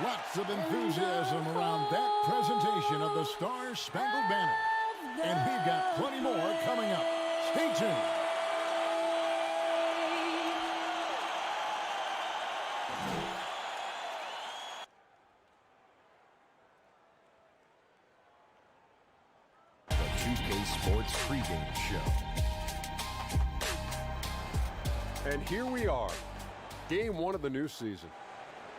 Lots of enthusiasm around that presentation of the Star-Spangled Banner. And we've got plenty more coming up. Stay tuned. The 2K Sports pregame show. And here we are, game one of the new season.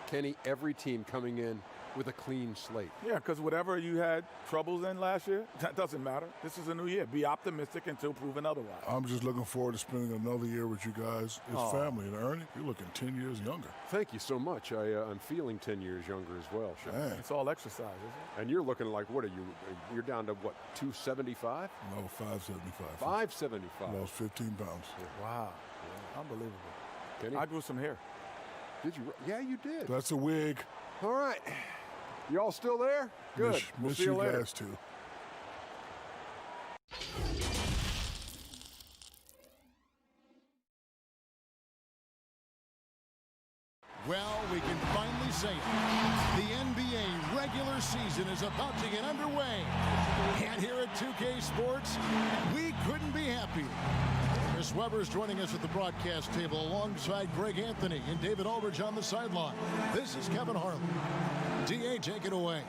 Kenny, every team coming in with a clean slate. Yeah, because whatever you had troubles in last year, that doesn't matter. This is a new year. Be optimistic until proven otherwise. I'm just looking forward to spending another year with you guys as family. And Ernie, you're looking 10 years younger. Thank you so much. I'm feeling 10 years younger as well, Shaq. Man. It's all exercise, isn't it? And you're looking like, what are you? You're down to what, 275? No, 575. 575. Lost 15 pounds. Wow. Yeah, unbelievable. Kenny? I grew some hair. Did you? Yeah, you did. That's a wig. All right. You all still there? Good. We'll Miss see you you later. guys too. Well, we can finally say it. The NBA regular season is about to get underway. And here at 2K Sports, we couldn't be happier. Chris Webber's joining us at the broadcast table alongside Greg Anthony and David Aldridge on the sideline. This is Kevin Harlan. DA, take it away.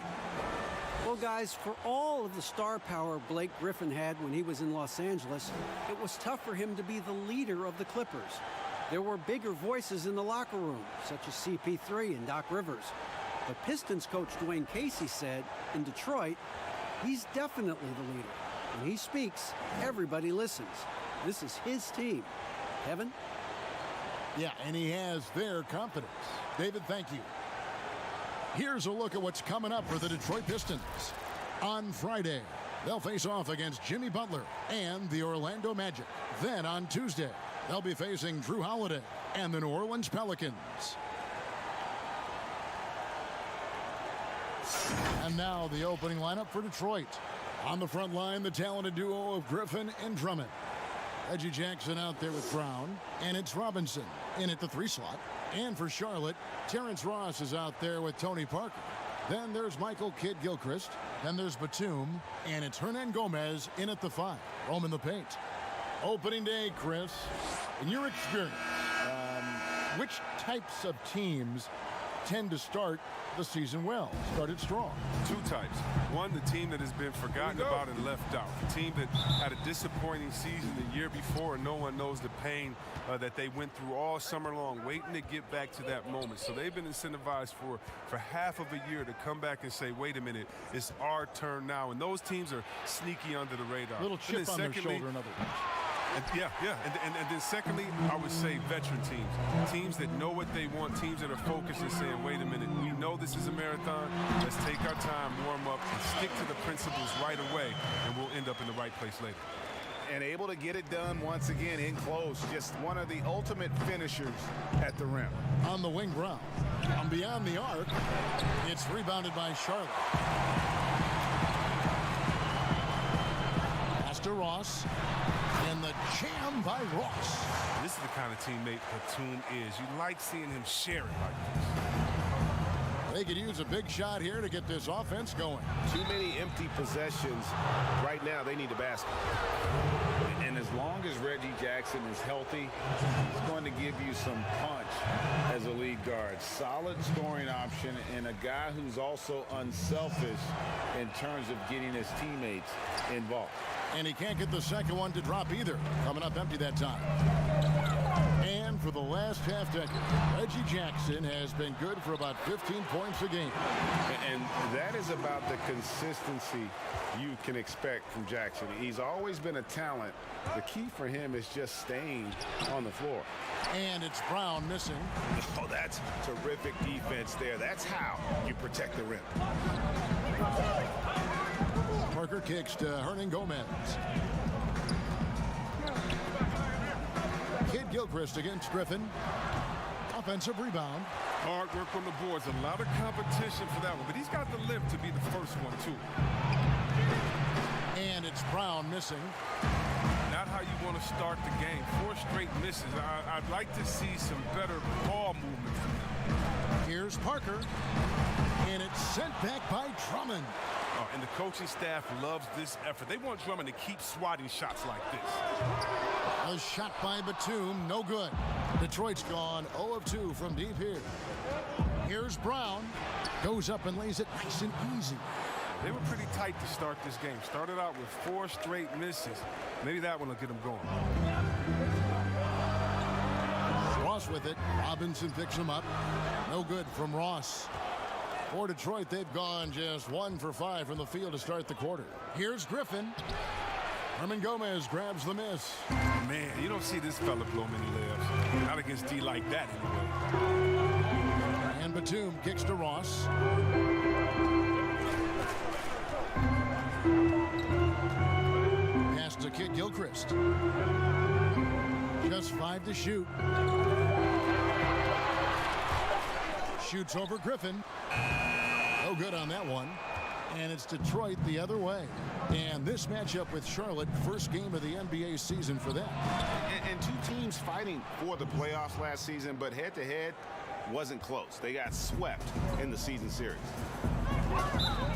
Well, guys, for all of the star power Blake Griffin had when he was in Los Angeles, it was tough for him to be the leader of the Clippers. There were bigger voices in the locker room, such as CP3 and Doc Rivers. But Pistons coach Dwayne Casey said, in Detroit, he's definitely the leader. When he speaks, everybody listens. This is his team. Kevin? Yeah, and he has their confidence. David, thank you. Here's a look at what's coming up for the Detroit Pistons. On Friday, they'll face off against Jimmy Butler and the Orlando Magic. Then on Tuesday, they'll be facing Drew Holiday and the New Orleans Pelicans. And now the opening lineup for Detroit. On the front line, the talented duo of Griffin and Drummond. Reggie Jackson out there with Brown, and it's Robinson in at the 3 slot. And for Charlotte, Terrence Ross is out there with Tony Parker. Then there's Michael Kidd-Gilchrist. Then there's Batum, and it's Hernan Gomez in at the 5. Roaming the paint. Opening day, Chris, in your experience, which types of teams tend to start the season well, started strong? 2 types. One, the team that has been forgotten about and left out. The team that had a disappointing season the year before, and no one knows the pain that they went through all summer long, waiting to get back to that moment. So they've been incentivized for half of a year to come back and say, wait a minute, it's our turn now. And those teams are sneaky under the radar. Little chip on their shoulder, in other words. Yeah. And then secondly, I would say veteran teams. Teams that know what they want, teams that are focused and saying, wait a minute, we know this is a marathon. Let's take our time, warm up, and stick to the principles right away, and we'll end up in the right place later. And able to get it done once again in close. Just one of the ultimate finishers at the rim. On the wing, Brown. On beyond the arc, it's rebounded by Charlotte. Pass to Ross. And the jam by Ross. This is the kind of teammate Batum is. You like seeing him share it like this. They could use a big shot here to get this offense going. Too many empty possessions. Right now, they need a basket. And as long as Reggie Jackson is healthy, he's going to give you some punch as a lead guard. Solid scoring option and a guy who's also unselfish in terms of getting his teammates involved. And he can't get the second one to drop either. Coming up empty that time. And for the last half decade, Reggie Jackson has been good for about 15 points a game. And that is about the consistency you can expect from Jackson. He's always been a talent. The key for him is just staying on the floor. And it's Brown missing. Oh, that's terrific defense there. That's how you protect the rim. Parker kicks to Hernan Gomez. Kidd-Gilchrist against Griffin. Offensive rebound. Hard work on the boards. A lot of competition for that one. But he's got the lift to be the first one, too. And it's Brown missing. Not how you want to start the game. 4 straight misses. I'd like to see some better ball movement from them. Here's Parker, and it's sent back by Drummond. Oh, and the coaching staff loves this effort. They want Drummond to keep swatting shots like this. A shot by Batum, no good. Detroit's gone 0 of 2 from deep here. Here's Brown, goes up and lays it nice and easy. They were pretty tight to start this game. Started out with 4 straight misses. Maybe that one will get them going. Ross with it. Robinson picks him up. No good from Ross. For Detroit, they've gone just 1 for 5 from the field to start the quarter. Here's Griffin. Herman Gomez grabs the miss. Man, you don't see this fella blow many layups. Not against D like that, anyway. And Batum kicks to Ross. Pass to Kid Gilchrist. Just 5 to shoot. Shoots over Griffin. No good on that one. And it's Detroit the other way. And this matchup with Charlotte, first game of the NBA season for them. And 2 teams fighting for the playoffs last season, but head-to-head wasn't close. They got swept in the season series.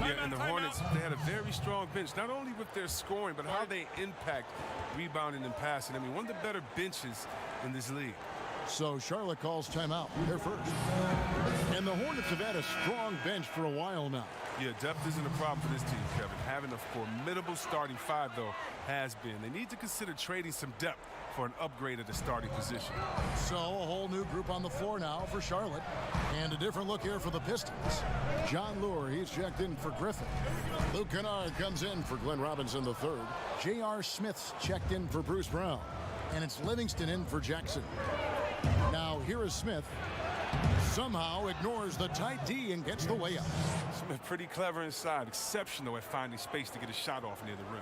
Yeah, and the Hornets, they had a very strong bench, not only with their scoring, but how they impact rebounding and passing. I mean, one of the better benches in this league. So Charlotte calls timeout. They're first. And the Hornets have had a strong bench for a while now. Yeah, depth isn't a problem for this team, Kevin. Having a formidable starting 5, though, has been. They need to consider trading some depth for an upgrade at the starting position. So a whole new group on the floor now for Charlotte. And a different look here for the Pistons. John Lure, he's checked in for Griffin. Luke Kennard comes in for Glenn Robinson III. J.R. Smith's checked in for Bruce Brown. And it's Livingston in for Jackson. Now here is Smith. Somehow ignores the tight D and gets the layup. Smith pretty clever inside. Exceptional at finding space to get a shot off near the rim.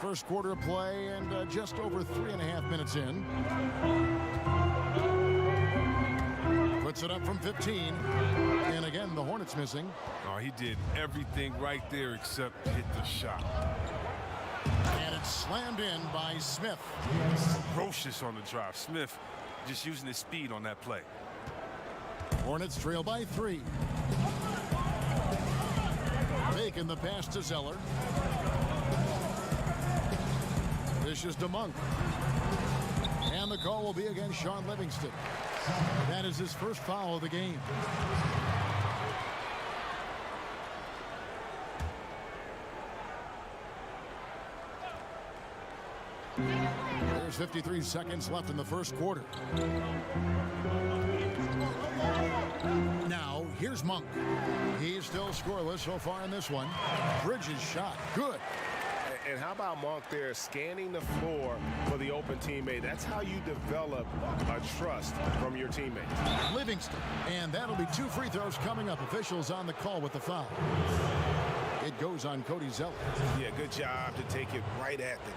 First quarter of play and just over 3.5 minutes in. Puts it up from 15. And again, the Hornets missing. Oh, he did everything right there except hit the shot. And it's slammed in by Smith. Ferocious on the drive. Smith just using his speed on that play. Hornets trail by 3. Making the pass to Zeller. Dishes to Monk. And the call will be against Sean Livingston. That is his first foul of the game. There's 53 seconds left in the first quarter. Now, here's Monk. He's still scoreless so far in this one. Bridges shot. Good. And how about Monk there scanning the floor for the open teammate? That's how you develop a trust from your teammates. Livingston. And that'll be 2 free throws coming up. Officials on the call with the foul. It goes on Cody Zeller. Yeah, good job to take it right at the D.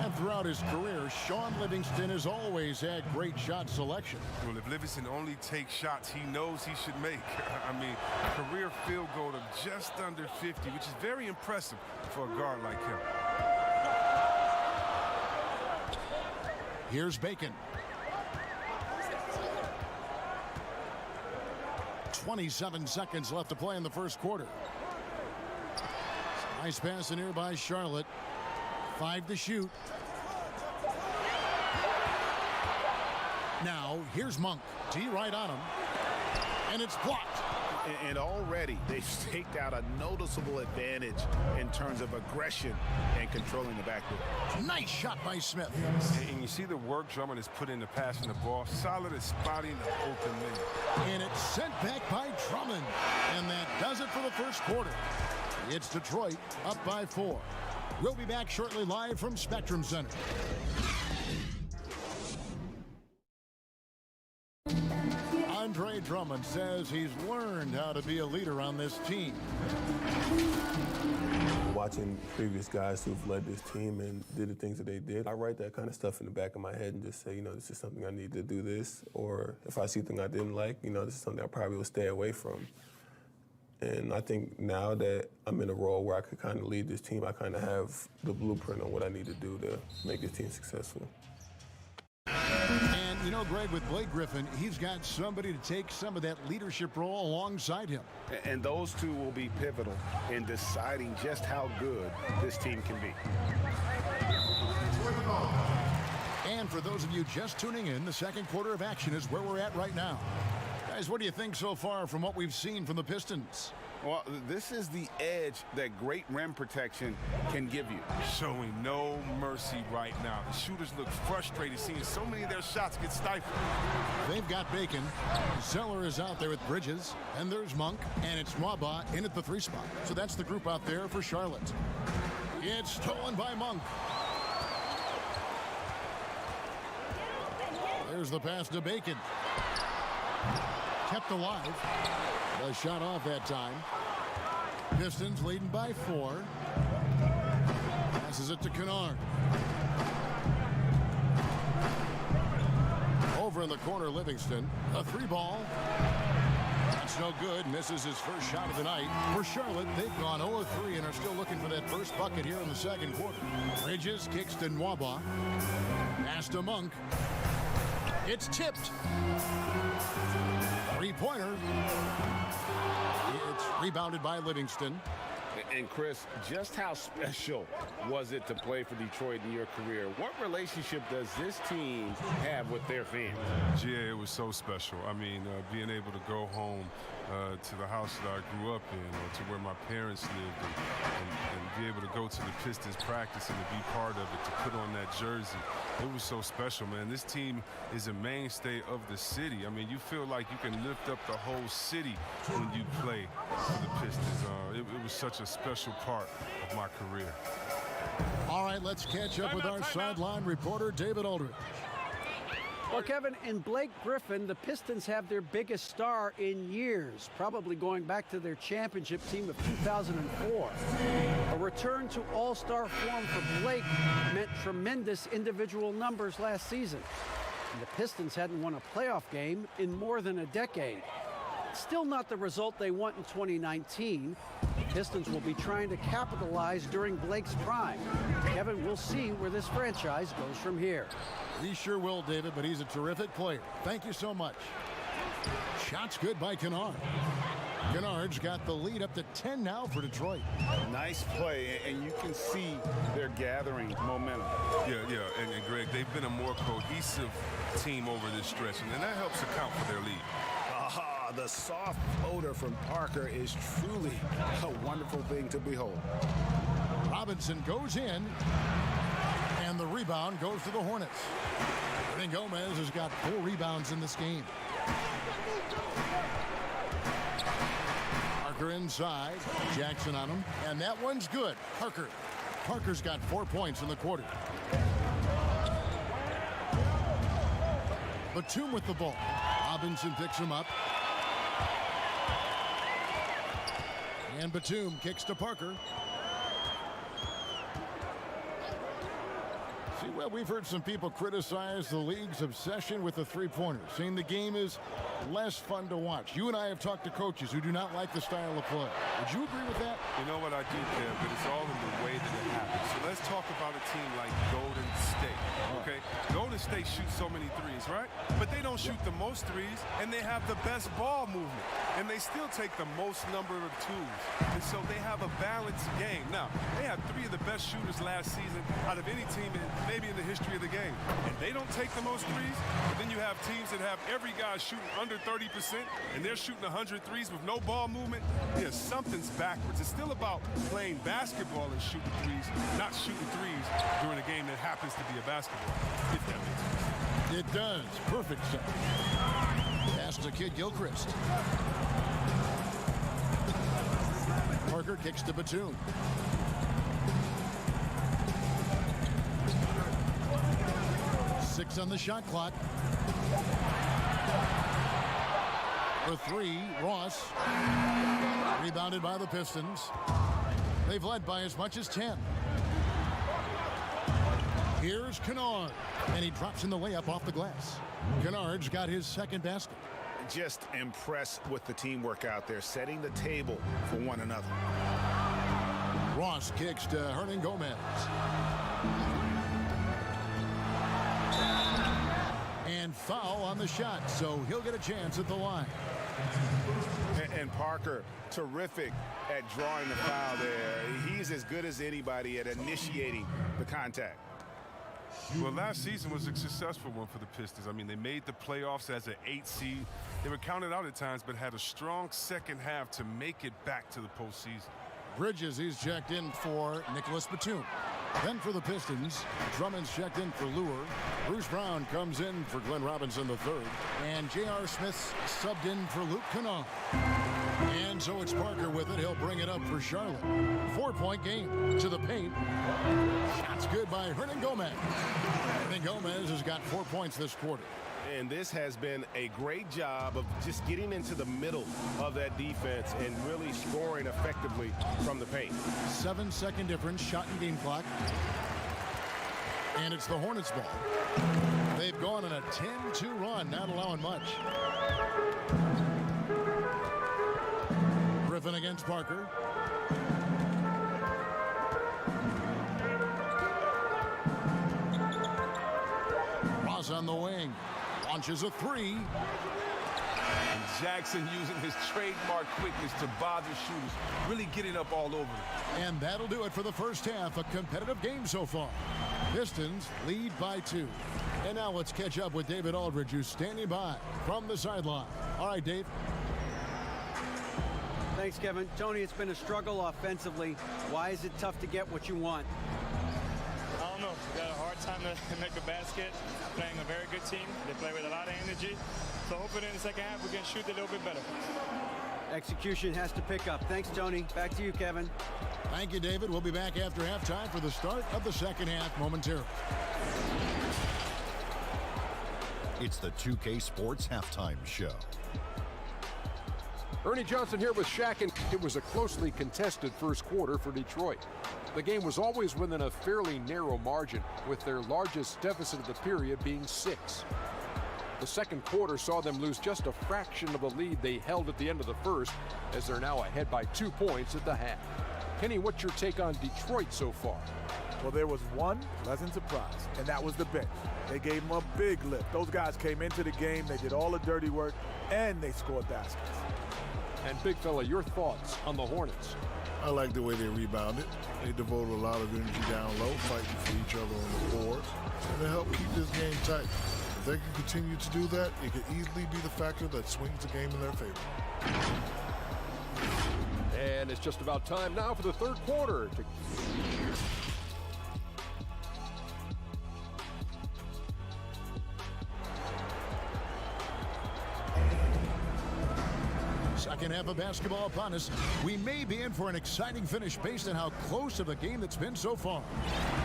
And throughout his career, Sean Livingston has always had great shot selection. Well, if Livingston only takes shots he knows he should make. I mean, career field goal of just under 50, which is very impressive for a guard like him. Here's Bacon. 27 seconds left to play in the first quarter. Nice pass in here by Charlotte. 5 to shoot. Now, here's Monk. T right on him. And it's blocked. And already they've staked out a noticeable advantage in terms of aggression and controlling the backdoor. Nice shot by Smith. And you see the work Drummond has put into passing the ball. Solid at spotting the open man. And it's sent back by Drummond. And that does it for the first quarter. It's Detroit up by 4. We'll be back shortly live from Spectrum Center. Andre Drummond says he's learned how to be a leader on this team. Watching previous guys who've led this team and did the things that they did, I write that kind of stuff in the back of my head and just say, this is something I need to do this. Or if I see something I didn't like, this is something I probably will stay away from. And I think now that I'm in a role where I could kind of lead this team, I kind of have the blueprint on what I need to do to make this team successful. And, you know, Greg, with Blake Griffin, he's got somebody to take some of that leadership role alongside him. And those two will be pivotal in deciding just how good this team can be. And for those of you just tuning in, the second quarter of action is where we're at right now. Guys, what do you think so far from what we've seen from the Pistons? Well, this is the edge that great rim protection can give you. Showing no mercy right now. The shooters look frustrated seeing so many of their shots get stifled. They've got Bacon. Zeller is out there with Bridges. And there's Monk. And it's Nwaba in at the 3 spot. So that's the group out there for Charlotte. It's stolen by Monk. There's the pass to Bacon. Kept alive. The shot off that time. Pistons leading by 4. Passes it to Kennard. Over in the corner, Livingston. A 3-ball. That's no good. Misses his first shot of the night. For Charlotte, they've gone 0-3 and are still looking for that first bucket here in the second quarter. Bridges kicks to Nwaba. Pass to Monk. It's tipped. 3-pointer. It's rebounded by Livingston. And Chris, just how special was it to play for Detroit in your career? What relationship does this team have with their fans? Yeah, it was so special. I mean, being able to go home to the house that I grew up in, or to where my parents lived, and be able to go to the Pistons practice and to be part of it, to put on that jersey. It was so special, man. This team is a mainstay of the city. I mean, you feel like you can lift up the whole city when you play for the Pistons. It was such a special part of my career. All right, let's catch up with our sideline reporter, David Aldridge. Well, Kevin, in Blake Griffin, the Pistons have their biggest star in years, probably going back to their championship team of 2004. A return to all-star form for Blake meant tremendous individual numbers last season. And the Pistons hadn't won a playoff game in more than a decade. Still not the result they want in 2019. The Pistons will be trying to capitalize during Blake's prime. Kevin, we'll see where this franchise goes from here. We sure will, David, but he's a terrific player. Thank you so much. Shots good by Kennard. Kennard's got the lead up to 10 now for Detroit. Nice play, and you can see they're gathering momentum. Yeah, and Greg, they've been a more cohesive team over this stretch, and that helps account for their lead. The soft odor from Parker is truly a wonderful thing to behold. Robinson goes in, and the rebound goes to the Hornets. Ernie Gomez has got 4 rebounds in this game. Parker inside, Jackson on him, and that one's good. Parker's got 4 points in the quarter. Batum with the ball. Robinson picks him up. And Batum kicks to Parker. See, well, we've heard some people criticize the league's obsession with the three-pointer, saying the game is less fun to watch. You and I have talked to coaches who do not like the style of play. Would you agree with that? You know what, I do, Kev, but it's all in the way that it happens. So let's talk about a team like Golden State, okay? Golden State shoots so many threes, right? But they don't shoot the most threes, and they have the best ball movement. And they still take the most number of twos. And so they have a balanced game. Now, they have 3 of the best shooters last season out of any team maybe in the history of the game. And they don't take the most threes, but then you have teams that have every guy shooting under 30%, and they're shooting 100 threes with no ball movement. Yeah, something's backwards. It's still about playing basketball and shooting threes, not shooting threes during a game that happens to be a basketball, if that makes sense. It does. Perfect sense. Pass to Kid Gilchrist. Parker kicks to Batum. Six on the shot clock. For 3, Ross. Rebounded by the Pistons. They've led by as much as 10. Here's Kennard. And he drops in the layup off the glass. Kennard's got his second basket. just impressed with the teamwork out there, setting the table for one another. Ross kicks to Hernangomez. And foul on the shot, so he'll get a chance at the line. And Parker, terrific at drawing the foul there. He's as good as anybody at initiating the contact. Well, last season was a successful one for the Pistons. I mean, they made the playoffs as an 8 seed. They were counted out at times, but had a strong second half to make it back to the postseason. Bridges, he's checked in for Nicholas Batum. Then for the Pistons, Drummond's checked in for Lure. Bruce Brown comes in for Glenn Robinson III. And J.R. Smith's subbed in for Luke Kennard. And so it's Parker with it. He'll bring it up for Charlotte. 4-point game to the paint. Shots good by Hernangomez. Hernangomez has got 4 points this quarter. And this has been a great job of just getting into the middle of that defense and really scoring effectively from the paint. 7-second difference, shot and game clock. And it's the Hornets ball. They've gone on a 10-2 run, not allowing much. Griffin against Parker. Ross on the wing. Launches a three. And Jackson using his trademark quickness to bother shooters, really getting up all over them. And that'll do it for the first half. A competitive game so far. Pistons lead by 2. And now let's catch up with David Aldridge, who's standing by from the sideline. All right, Dave. Thanks, Kevin. Tony, it's been a struggle offensively. Why is it tough to get what you want? I don't know. We got a hard time to make a basket. Playing a very good team. They play with a lot of energy. So hopefully in the second half we can shoot a little bit better. Execution has to pick up. Thanks, Tony. Back to you, Kevin. Thank you, David. We'll be back after halftime for the start of the second half momentarily. It's the 2K Sports Halftime Show. Ernie Johnson here with Shaq, and it was a closely contested first quarter for Detroit. The game was always within a fairly narrow margin, with their largest deficit of the period being 6. The second quarter saw them lose just a fraction of the lead they held at the end of the first, as they're now ahead by 2 points at the half. Kenny, what's your take on Detroit so far? Well, there was one pleasant surprise, and that was the bench. They gave them a big lift. Those guys came into the game, they did all the dirty work, and they scored baskets. And Big Fella, your thoughts on the Hornets? I like the way they rebounded. They devoted a lot of energy down low, fighting for each other on the boards, and they helped keep this game tight. If they can continue to do that, it could easily be the factor that swings the game in their favor. And it's just about time now for the third quarter. Second half of basketball upon us. We may be in for an exciting finish based on how close of a game that's been so far.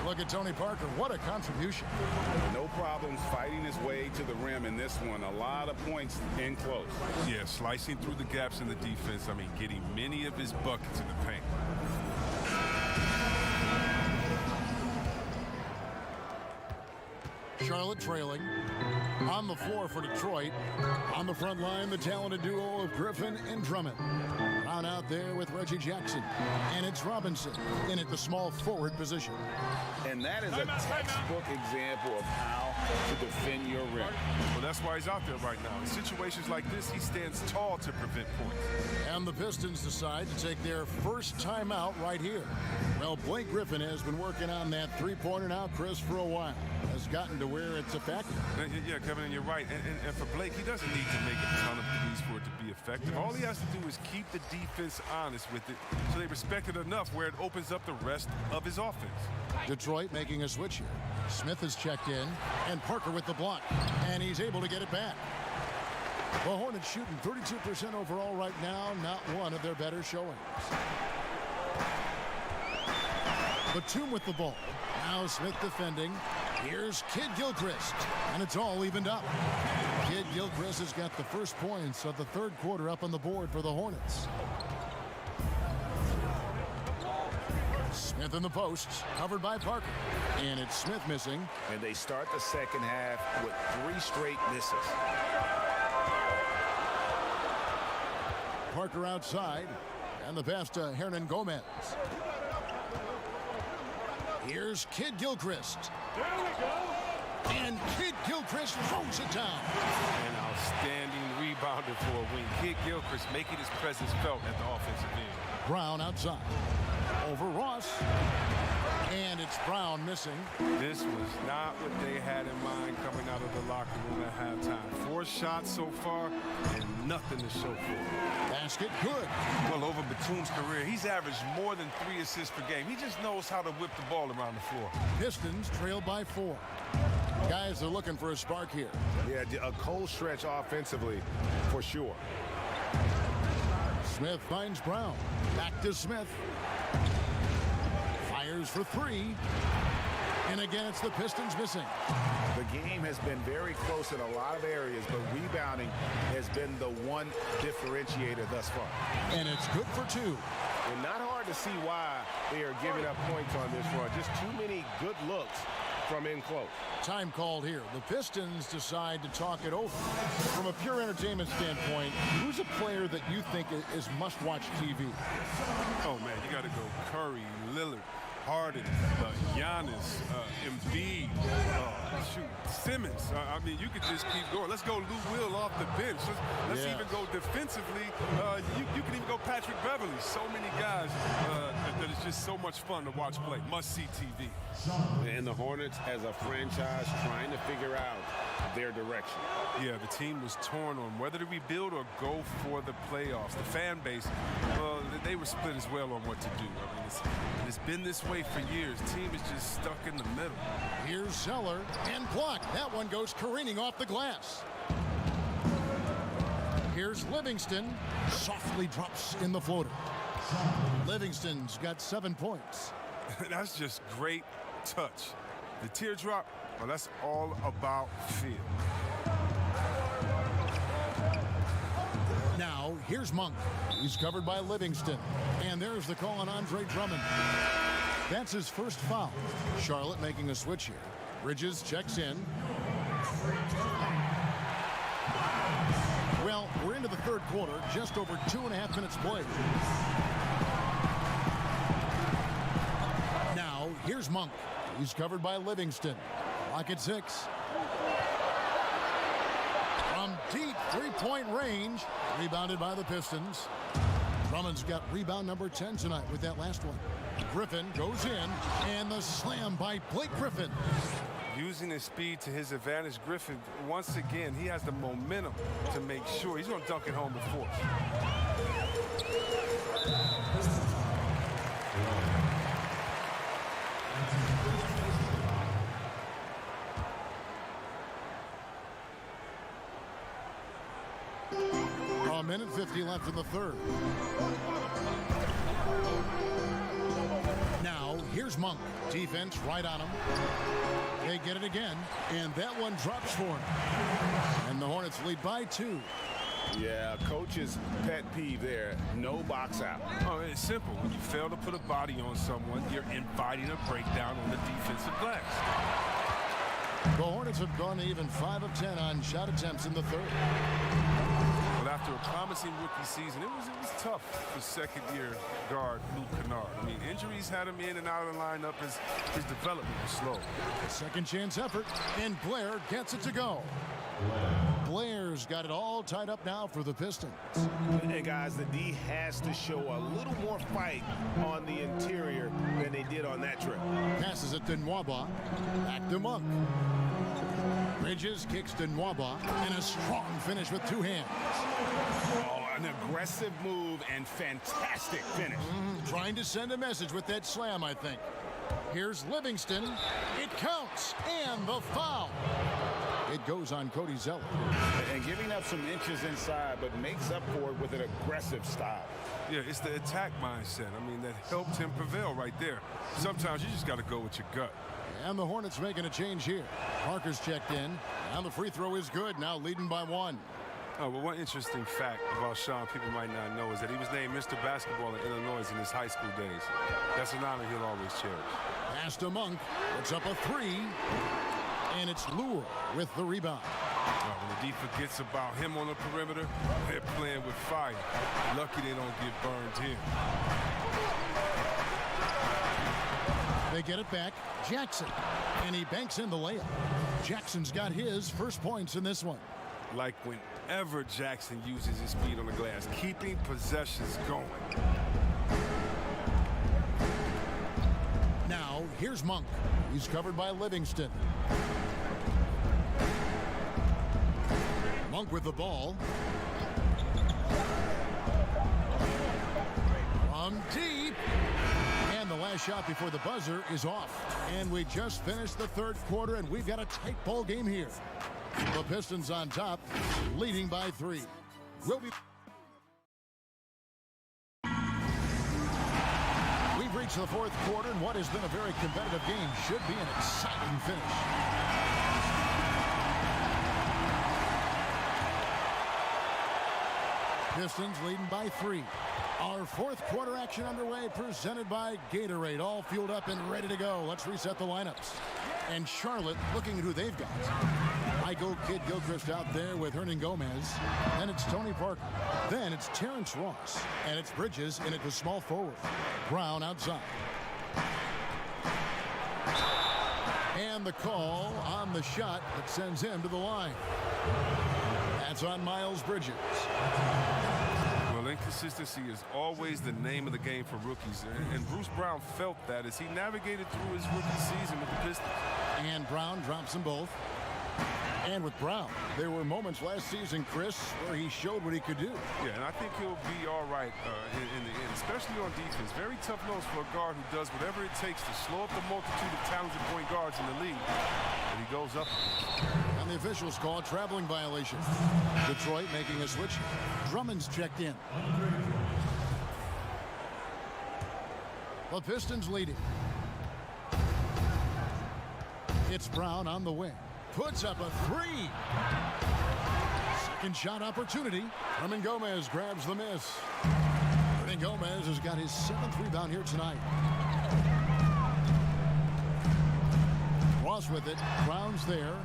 Look at Tony Parker. What a contribution. No problems fighting his way to the rim in this one. A lot of points in close. Yeah, slicing through the gaps in the defense. I mean, getting many of his buckets in the paint. Charlotte trailing. On the floor for Detroit. On the front line, the talented duo of Griffin and Drummond. Brown out there with Reggie Jackson. And it's Robinson in at the small forward position. And that is a textbook example of how to defend your rim. Well, that's why he's out there right now. In situations like this, he stands tall to prevent points. And the Pistons decide to take their first timeout right here. Well, Blake Griffin has been working on that three-pointer now, Chris, for a while. Has gotten to where it's a factor. Yeah, Kevin, and you're right. And for Blake, he doesn't need to make a ton of threes for it to be effective. All he has to do is keep the defense honest with it so they respect it enough where it opens up the rest of his offense. Detroit making a switch here. Smith is checked in, and Parker with the block. And he's able to get it back. The Hornets shooting 32% overall right now, not one of their better showings. Batum with the ball. Now Smith defending. Here's Kid Gilchrist, and it's all evened up. Kid Gilchrist has got the first points of the third quarter up on the board for the Hornets. Smith in the posts, covered by Parker. And it's Smith missing. And they start the second half with 3 straight misses. Parker outside. And the pass to Hernan Gomez. Here's Kid Gilchrist. There we go. And Kid Gilchrist throws it down. An outstanding rebounder for a wing. Kid Gilchrist making his presence felt at the offensive end. Brown outside. Over Ross. And it's Brown missing. This was not what they had in mind coming out of the locker room at halftime. 4 shots so far and nothing to show for it. Basket good. Well, over Batum's career, he's averaged more than 3 assists per game. He just knows how to whip the ball around the floor. Pistons trail by 4. Guys are looking for a spark here. Yeah, a cold stretch offensively for sure. Smith finds Brown. Back to Smith. Fires for 3. And again, it's the Pistons missing. The game has been very close in a lot of areas, but rebounding has been the one differentiator thus far. And it's good for 2. And not hard to see why they are giving up points on this run. Just too many good looks from in close. Time called here. The Pistons decide to talk it over. From a pure entertainment standpoint, who's a player that you think is must-watch TV? Oh, man, you got to go Curry, Lillard, Harden, Giannis, Embiid, Simmons. I mean, you could just keep going. Let's go Lou Will off the bench. Let's even go defensively. You can even go Patrick Beverly. So many guys that it's just so much fun to watch play. Must-see TV. And the Hornets, as a franchise, trying to figure out their direction. Yeah, the team was torn on whether to rebuild or go for the playoffs. The fan base, well, they were split as well on what to do. I mean, it's been this way for years. The team is just stuck in the middle. Here's Zeller and blocked. That one goes careening off the glass. Here's Livingston. Softly drops in the floater. Livingston's got 7 points. That's just great touch. The teardrop, well, that's all about feel. Now, here's Monk. He's covered by Livingston. And there's the call on Andre Drummond. That's his first foul. Charlotte making a switch here. Bridges checks in. Well, we're into the third quarter, just over 2.5 minutes played. Now, here's Monk. He's covered by Livingston. Clock at 6. From deep three-point range, rebounded by the Pistons. Drummond's got rebound number 10 tonight with that last one. Griffin goes in, and the slam by Blake Griffin. Using his speed to his advantage, Griffin, once again, he has the momentum to make sure he's going to dunk it home with force. A minute 50 left in the third. Now, here's Monk. Defense right on him. They get it again, and that one drops for him. And the Hornets lead by 2. Yeah, coach's pet peeve there. No box out. Oh, it's simple. When you fail to put a body on someone, you're inviting a breakdown on the defensive glass. The Hornets have gone to even 5 of 10 on shot attempts in the third. Well, after a promising rookie season, it was tough for second-year guard Luke Kennard. I mean, injuries had him in and out of the lineup. His development was slow. Second chance effort, and Blair gets it to go. Blair's got it all tied up now for the Pistons. And guys, the D has to show a little more fight on the interior than they did on that trip. Passes it to Nwaba. Back to Monk. Bridges kicks to Nwaba, and a strong finish with 2 hands. Oh, an aggressive move and fantastic finish. Trying to send a message with that slam, I think. Here's Livingston. It counts, and the foul. It goes on Cody Zeller. And giving up some inches inside, but makes up for it with an aggressive style. Yeah, it's the attack mindset. I mean, that helped him prevail right there. Sometimes you just got to go with your gut. And the Hornets making a change here. Parker's checked in. And the free throw is good, now leading by 1. Oh, well, one interesting fact about Sean people might not know is that he was named Mr. Basketball in Illinois in his high school days. That's an honor he'll always cherish. Pass to Monk. It's up a 3. And it's Lure with the rebound. When the D forgets about him on the perimeter, they're playing with fire. Lucky they don't get burned here. They get it back. Jackson. And he banks in the layup. Jackson's got his first points in this one. Like whenever Jackson uses his speed on the glass, keeping possessions going. Now, here's Monk. He's covered by Livingston. Monk with the ball. From deep. And the last shot before the buzzer is off. And we just finished the third quarter, and we've got a tight ball game here. The Pistons on top, leading by 3. We've reached the fourth quarter, and what has been a very competitive game should be an exciting finish. Pistons leading by 3. Our fourth quarter action underway, presented by Gatorade, all fueled up and ready to go. Let's reset the lineups. And Charlotte looking at who they've got. Michael Kid Gilchrist out there with Hernan Gomez. Then it's Tony Parker. Then it's Terrence Ross. And it's Bridges in at the small forward. Brown outside. And the call on the shot that sends him to the line. That's on Miles Bridges. Well, inconsistency is always the name of the game for rookies. And Bruce Brown felt that as he navigated through his rookie season with the Pistons. And Brown drops them both. And with Brown, there were moments last season, Chris, where he showed what he could do. Yeah, and I think he'll be all right in the end, especially on defense. Very tough nose for a guard who does whatever it takes to slow up the multitude of talented point guards in the league. And he goes up. And the officials call a traveling violation. Detroit making a switch. Drummond's checked in. The Pistons leading. It's Brown on the wing. Puts up a 3. Second shot opportunity. Hernan Gomez grabs the miss. Hernan Gomez has got his 7th rebound here tonight. Ross with it. Brown's there.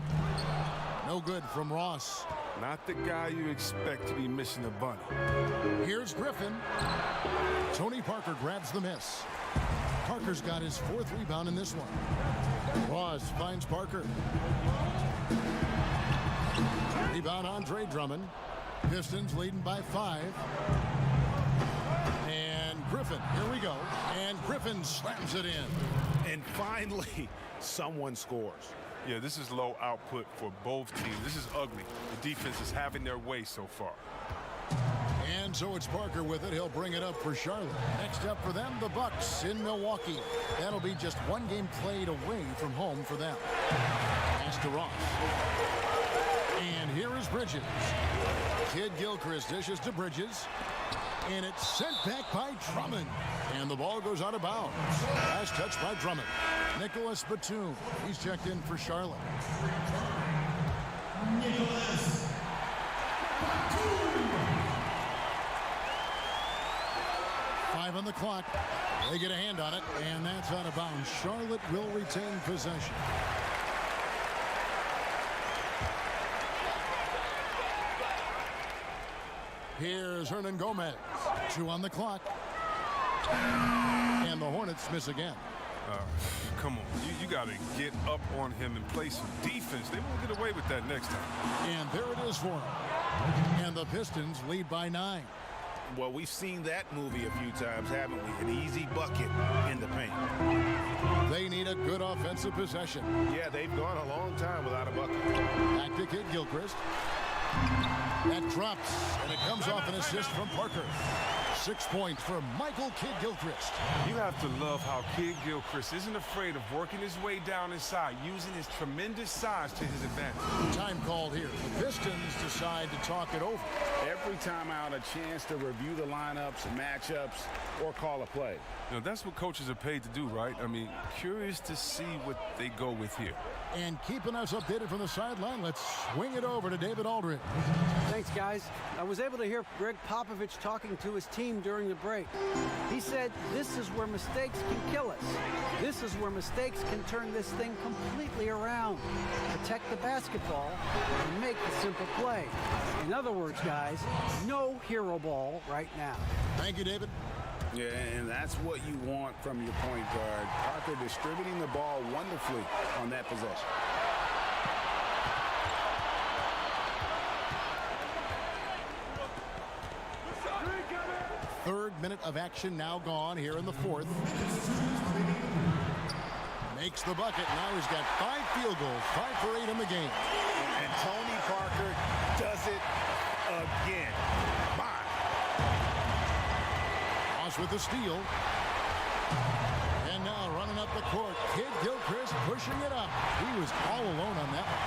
No good from Ross. Not the guy you expect to be missing a bunny. Here's Griffin. Tony Parker grabs the miss. Parker's got his 4th rebound in this one. Ross finds Parker. Rebound Andre Drummond. Pistons leading by 5. And Griffin, here we go. And Griffin slams it in. And finally, someone scores. Yeah, this is low output for both teams. This is ugly. The defense is having their way so far. And so it's Parker with it. He'll bring it up for Charlotte. Next up for them, the Bucks in Milwaukee. That'll be just one game played away from home for them. Pass to Ross. And here is Bridges. Kid Gilchrist dishes to Bridges. And it's sent back by Drummond. And the ball goes out of bounds. Last touch by Drummond. Nicholas Batum. He's checked in for Charlotte. Nicholas Batum. 5 on the clock. They get a hand on it, and that's out of bounds. Charlotte will retain possession. Here's Hernan Gomez. 2 on the clock. And the Hornets miss again. Come on, you got to get up on him and play some defense. They won't get away with that next time. And there it is for him. And the Pistons lead by 9. Well, we've seen that movie a few times, haven't we? An easy bucket in the paint. They need a good offensive possession. Yeah, they've gone a long time without a bucket. Back to Kid Gilchrist. That drops, and it comes off an assist from Parker. 6 points for Michael Kid Gilchrist. You have to love how Kid Gilchrist isn't afraid of working his way down inside, using his tremendous size to his advantage. Time called here. The Pistons decide to talk it over. Every time out, a chance to review the lineups, matchups, or call a play. You know, that's what coaches are paid to do, right? I mean, curious to see what they go with here. And keeping us updated from the sideline, let's swing it over to David Aldridge. Thanks, guys. I was able to hear Greg Popovich talking to his team team during the break. He said, "This is where mistakes can kill us. This is where mistakes can turn this thing completely around. Protect the basketball and make the simple play." In other words, guys, no hero ball right now. Thank you, David. Yeah, and that's what you want from your point guard. Parker distributing the ball wonderfully on that possession. Third minute of action now gone here in the fourth. Makes the bucket. Now he's got 5 field goals, 5 for 8 in the game. And Tony Parker does it again. Ross with the steal. And now running up the court, Kid Gilchrist pushing it up. He was all alone on that one.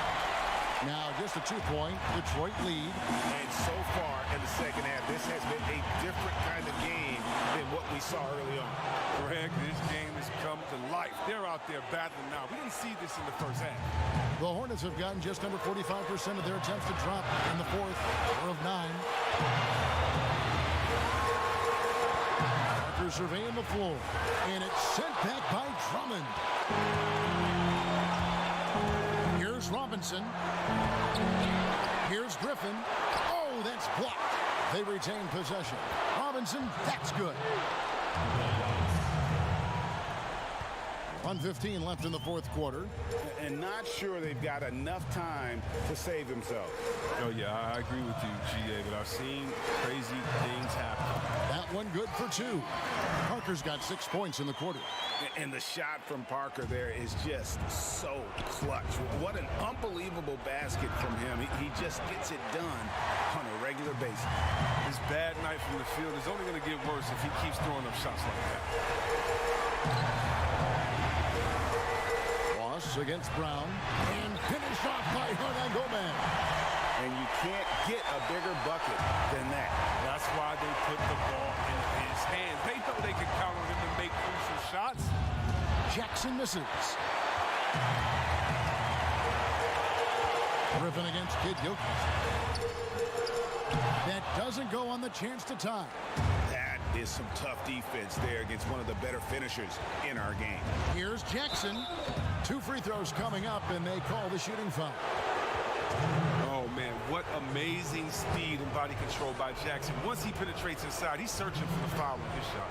Now just a 2-point Detroit lead. And so far in the second half, this has been a different kind of game than what we saw early on. Greg, this game has come to life. They're out there battling now. We didn't see this in the first half. The Hornets have gotten just under 45% of their attempts to drop in the fourth, 4 of 9. Parker surveying the floor, and it's sent back by Drummond. Here's Robinson. Here's Griffin. Oh, that's blocked. They retain possession. Robinson, that's good. 1:15 left in the fourth quarter. And not sure they've got enough time to save themselves. Oh, yeah, I agree with you, G.A., but I've seen crazy things happen. That one good for 2. Parker's got 6 points in the quarter. And the shot from Parker there is just so clutch. What an unbelievable basket from him. He just gets it done on a regular basis. His bad night from the field is only going to get worse if he keeps throwing up shots like that. Ross against Brown. And finished off by Hernan Gomez. And you can't get a bigger bucket than that. That's why they put the ball in his hands. They know they can count on him to make crucial shots. Jackson misses. Griffin against Kid Gilchrist. That doesn't go on the chance to tie. That is some tough defense there against one of the better finishers in our game. Here's Jackson. 2 free throws coming up, and they call the shooting foul. Oh, man, what amazing speed and body control by Jackson. Once he penetrates inside, he's searching for the foul on his shot.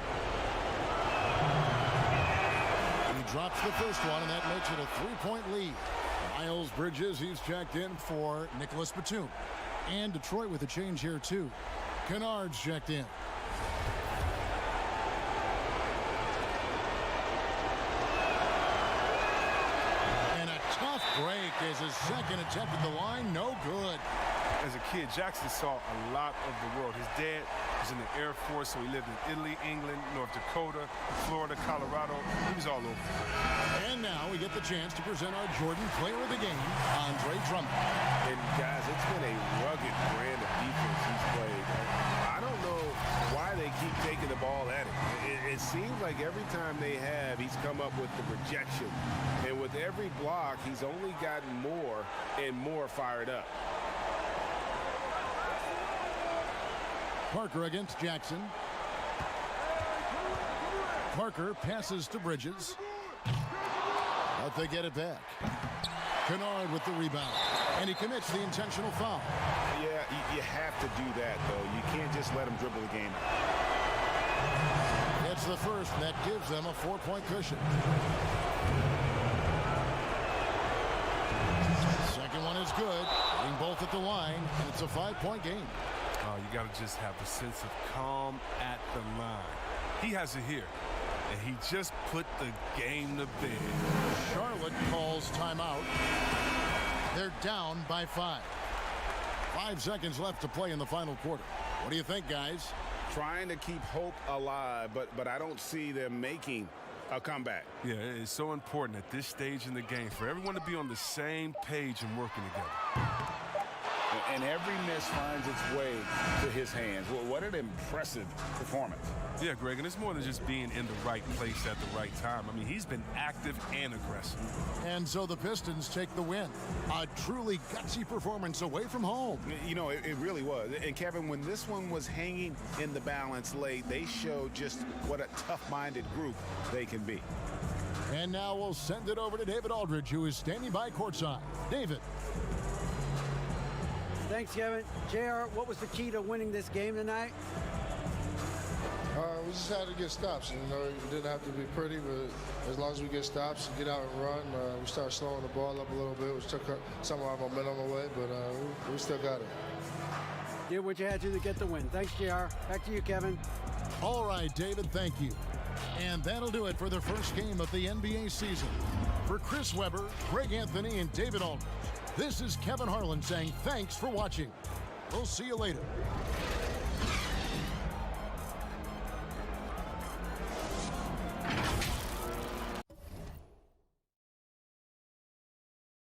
He drops the first one, and that makes it a 3-point lead. Miles Bridges, he's checked in for Nicholas Batum. And Detroit with a change here, too. Kennard's checked in. Break is his second attempt at the line. No good. As a kid, Jackson saw a lot of the world. His dad was in the Air Force, so he lived in Italy, England, North Dakota, Florida, Colorado. He was all over. And now we get the chance to present our Jordan Player of the Game, Andre Drummond. And guys, it's been a rugged brand of defense he's played. I don't know why they keep taking the ball at him. It seems like every time they have, he's come up with the rejection. And with every block, he's only gotten more and more fired up. Parker against Jackson. Parker passes to Bridges. But they get it back. Kennard with the rebound. And he commits the intentional foul. Yeah, you have to do that, though. You can't just let him dribble the game. It's the first, and that gives them a 4-point cushion. Second one is good. Getting both at the line, and it's a 5-point game. You got to just have a sense of calm at the line. He has it here, and he just put the game to bed. Charlotte calls timeout. They're down by 5. 5 seconds left to play in the final quarter. What do you think, guys? Trying to keep hope alive, but I don't see them making a comeback. Yeah, it's so important at this stage in the game for everyone to be on the same page and working together. and every miss finds its way to his hands. Well, what an impressive performance. Yeah, Greg, and it's more than just being in the right place at the right time. I mean, he's been active and aggressive. And so the Pistons take the win. A truly gutsy performance away from home. You know, it really was. And Kevin, when this one was hanging in the balance late, they showed just what a tough-minded group they can be. And now we'll send it over to David Aldridge, who is standing by courtside. David. Thanks, Kevin. JR, what was the key to winning this game tonight? We just had to get stops. You know, it didn't have to be pretty, but as long as we get stops and get out and run, we start slowing the ball up a little bit, which took some of our momentum away, but we still got it. Did what you had to get the win. Thanks, JR. Back to you, Kevin. All right, David, thank you. And that'll do it for the first game of the NBA season. For Chris Webber, Greg Anthony, and David Aldridge, this is Kevin Harlan saying thanks for watching. We'll see you later.